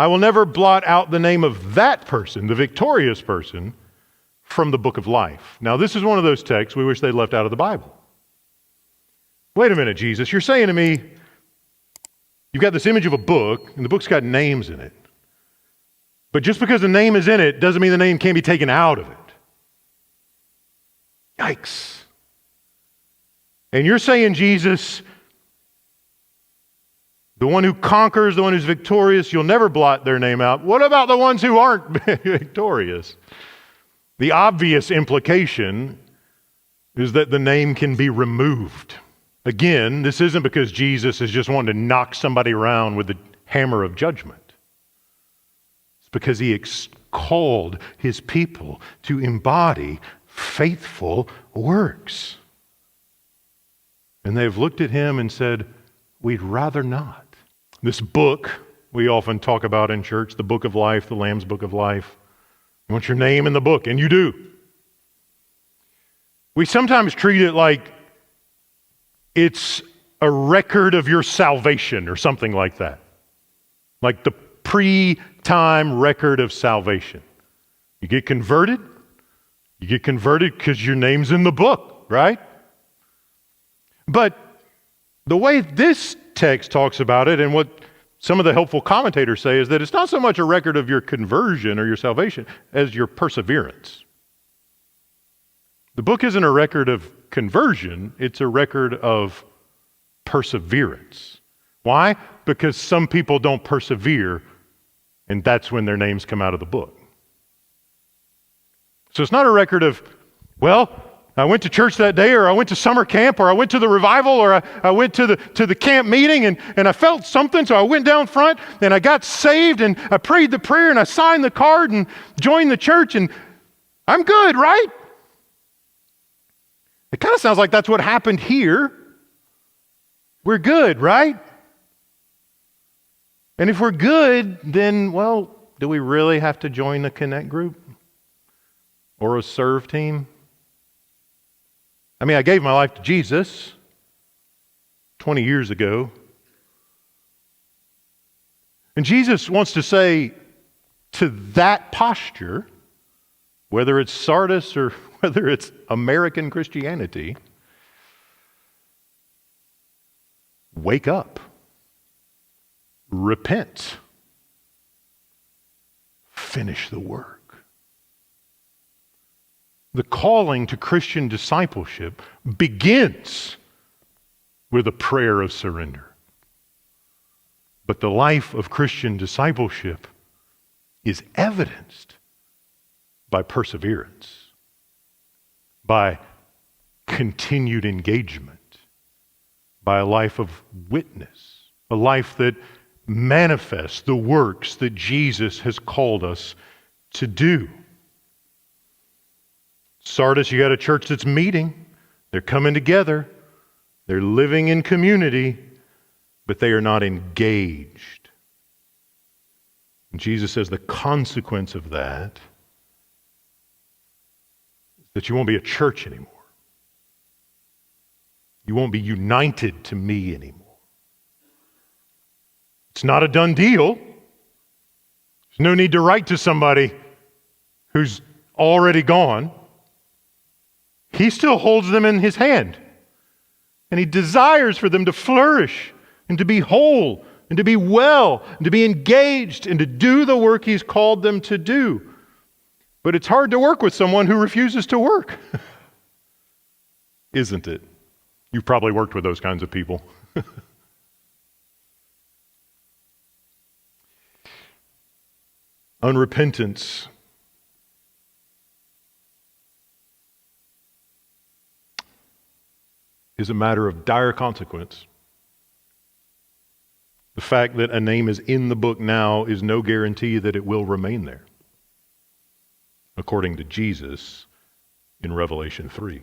I will never blot out the name of that person, the victorious person, from the book of life. Now, this is one of those texts we wish they'd left out of the Bible. Wait a minute, Jesus. You're saying to me, you've got this image of a book, and the book's got names in it. But just because the name is in it doesn't mean the name can't be taken out of it. Yikes. And you're saying, Jesus, the one who conquers, the one who's victorious, you'll never blot their name out. What about the ones who aren't victorious? The obvious implication is that the name can be removed. Again, this isn't because Jesus is just wanting to knock somebody around with the hammer of judgment. It's because he called his people to embody faithful works. And they've looked at him and said, we'd rather not. This book we often talk about in church, the book of life, the Lamb's book of life. You want your name in the book, and you do. We sometimes treat it like it's a record of your salvation or something like that. Like the pre-time record of salvation. You get converted because your name's in the book, right? But the way this text talks about it, and what some of the helpful commentators say, is that it's not so much a record of your conversion or your salvation as your perseverance. The book isn't a record of conversion, it's a record of perseverance. Why? Because some people don't persevere, and that's when their names come out of the book. So it's not a record of, well, I went to church that day, or I went to summer camp, or I went to the revival, or I went to the camp meeting, and I felt something, so I went down front, and I got saved, and I prayed the prayer, and I signed the card, and joined the church, and I'm good, right? It kind of sounds like that's what happened here. We're good, right? And if we're good, then, well, do we really have to join the Connect group? Or a serve team? I mean, I gave my life to Jesus 20 years ago. And Jesus wants to say to that posture, whether it's Sardis or whether it's American Christianity, wake up, repent, finish the work. The calling to Christian discipleship begins with a prayer of surrender. But the life of Christian discipleship is evidenced by perseverance, by continued engagement, by a life of witness, a life that manifests the works that Jesus has called us to do. Sardis, you got a church that's meeting, they're coming together, they're living in community, but they are not engaged. And Jesus says the consequence of that is that you won't be a church anymore. You won't be united to me anymore. It's not a done deal. There's no need to write to somebody who's already gone. He still holds them in his hand. And he desires for them to flourish and to be whole and to be well and to be engaged and to do the work he's called them to do. But it's hard to work with someone who refuses to work. Isn't it? You've probably worked with those kinds of people. Unrepentance is a matter of dire consequence. The fact that a name is in the book now is no guarantee that it will remain there, according to Jesus in Revelation 3.